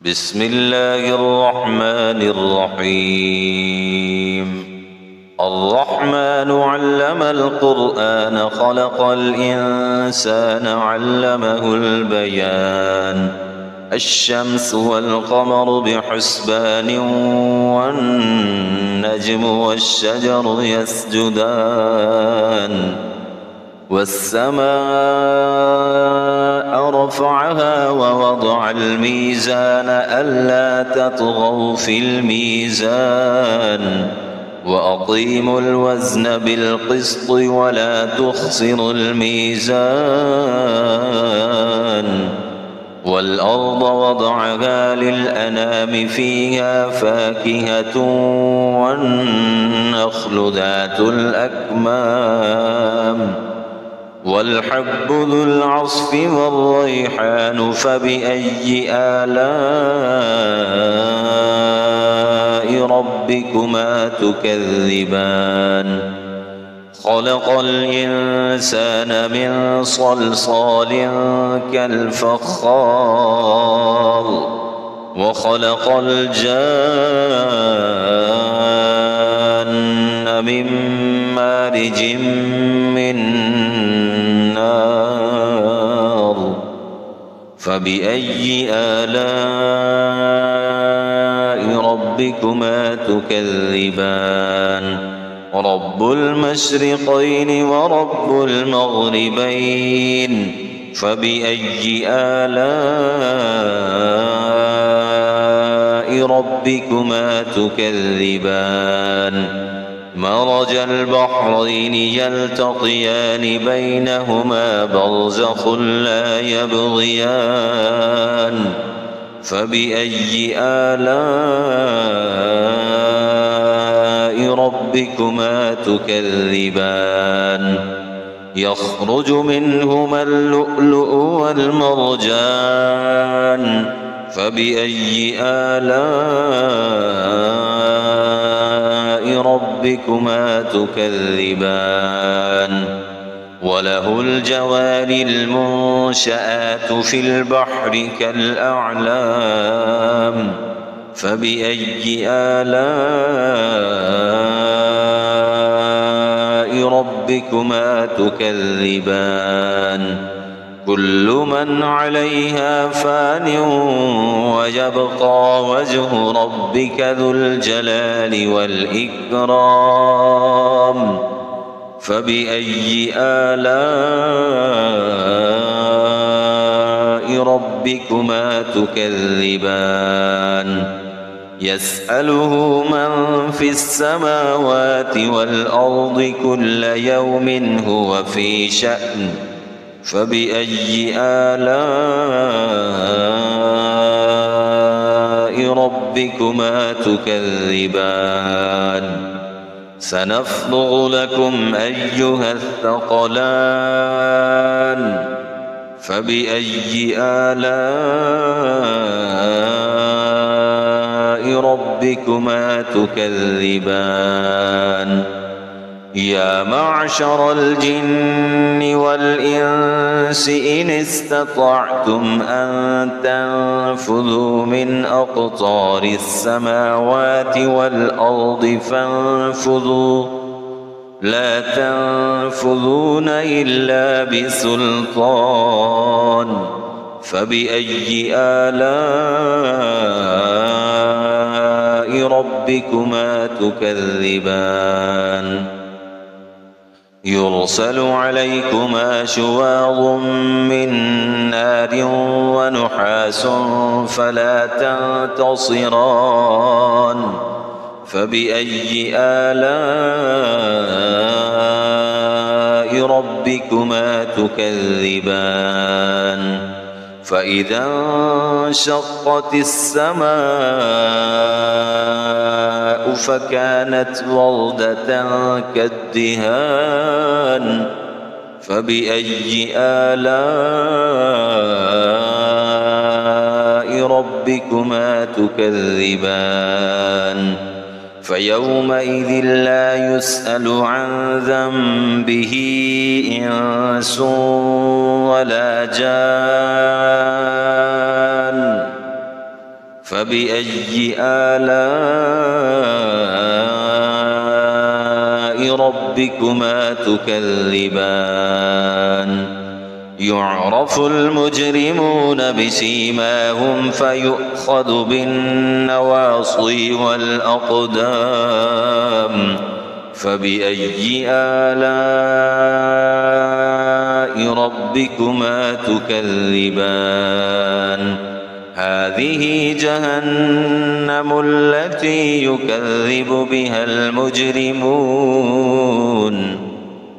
بسم الله الرحمن الرحيم. الرحمن علم القرآن خلق الإنسان علمه البيان. الشمس والقمر بحسبان والنجم والشجر يسجدان والسماء رفعها ووضع الميزان ألا تطغوا في الميزان وأقيموا الوزن بالقسط ولا تخسروا الميزان والأرض وضعها للأنام فيها فاكهة والنخل ذات الأكمام والحب ذو العصف والريحان فبأي آلاء ربكما تكذبان خلق الإنسان من صلصال كالفخار وخلق الجان من مارج من نار فبأي آلاء ربكما تكذبان رب المشرقين ورب المغربين فبأي آلاء ربكما تكذبان مرج البحرين يلتقيان بينهما برزخ لا يبغيان فبأي آلاء ربكما تكذبان يخرج منهما اللؤلؤ والمرجان فبأي آلاء ربكما تكذبان وله الجوار المنشآت في البحر كالأعلام فبأي آلاء ربكما تكذبان كل من عليها فان ويبقى وجه ربك ذو الجلال والإكرام فبأي آلاء ربكما تكذبان يسأله من في السماوات والأرض كل يوم هو في شأن فبأي آلاء ربكما تكذبان سنفرغ لكم أيها الثقلان فبأي آلاء ربكما تكذبان يا معشر الجن والإنس إن استطعتم أن تنفذوا من أقطار السماوات والأرض فانفذوا لا تنفذون إلا بسلطان فبأي آلاء ربكما تكذبان يرسل عليكما شواظ من نار ونحاس فلا تنتصران فبأي آلاء ربكما تكذبان فإذا انشقت السماء فكانت وردة كالدهان فبأي آلاء ربكما تكذبان فيومئذ لا يسأل عن ذنبه إنس ولا جان فبأي آلاء ربكما تكذبان يعرف المجرمون بسيماهم فيؤخذ بالنواصي والأقدام فبأي آلاء ربكما تكذبان هذه جهنم التي يكذب بها المجرمون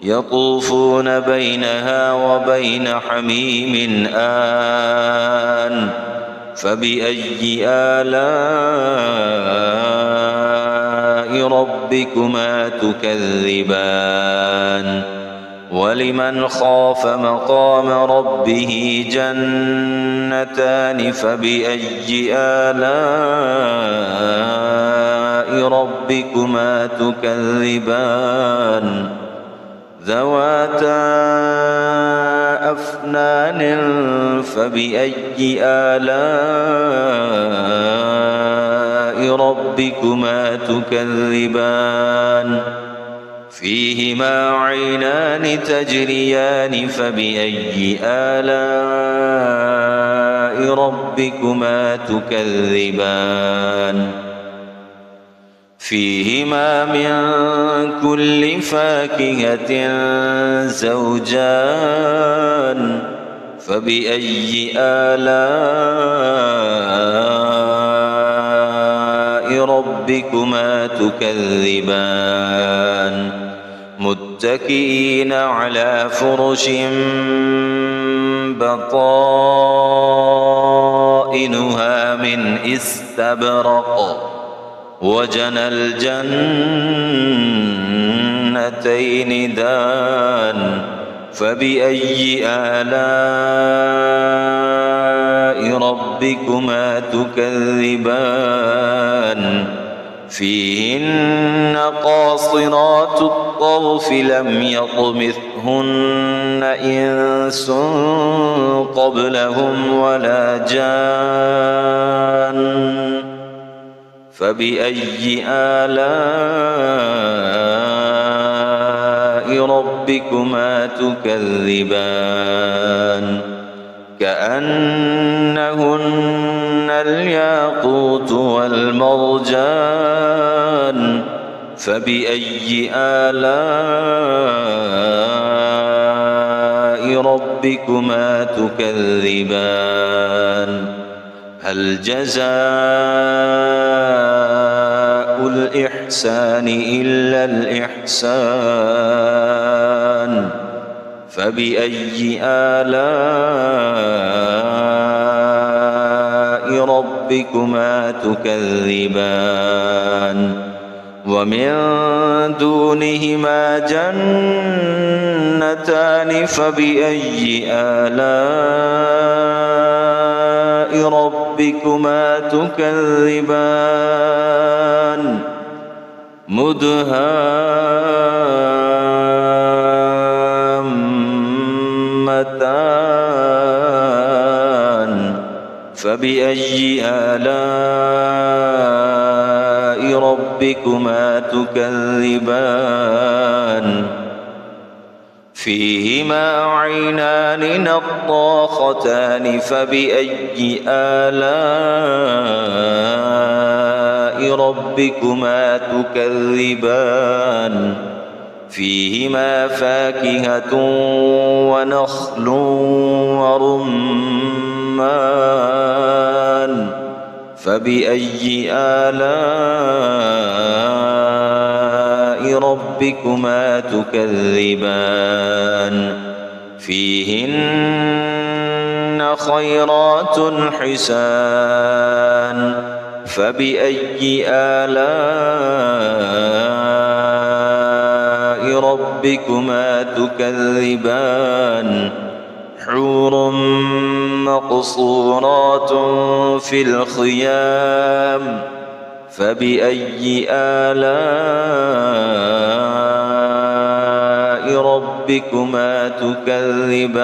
يطوفون بينها وبين حميم آن فبأي آلاء ربكما تكذبان ولمن خاف مقام ربه جنتان فبأي آلاء ربكما تكذبان ذواتا أفنان فبأي آلاء ربكما تكذبان فيهما عينان تجريان فبأي آلاء ربكما تكذبان فيهما من كل فاكهة زوجان فبأي آلاء ربكما تكذبان متكئين على فرش بطائنها من استبرق وجنى الجنتين دان فبأي آلاء ربكما تكذبان فيهن قاصرات الطرف لم يطمثهن إنس قبلهم ولا جان فبأي آلاء ربكما تكذبان كأنهن الياقوت والمرجان فبأي آلاء ربكما تكذبان هل جزاء الإحسان إلا الإحسان فبأي آلاء ربكما تكذبان ومن دونهما جنتان فبأي آلاء ربكما تكذبان مدهامتان فبأي آلاء ربكما تكذبان فيهما عينان نضاختان فبأي آلاء ربكما تكذبان فيهما فاكهة ونخل ورمان فبأي آلاء ربكما تكذبان فيهن خيرات حسان فبأي آلاء ربكما تكذبان حور مقصورات في الخيام فبأي آلاء ربكما تكذبان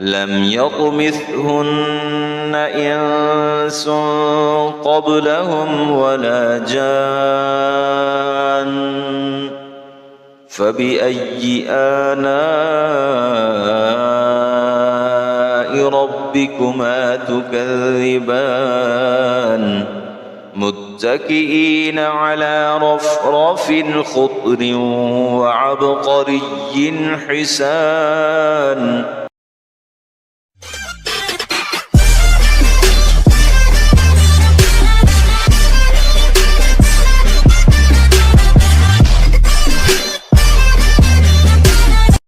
لم يطمثهن إنس قبلهم ولا جان فبأي آلاء ربكما تكذبان متكئين على رفرف خضر وعبقري حسان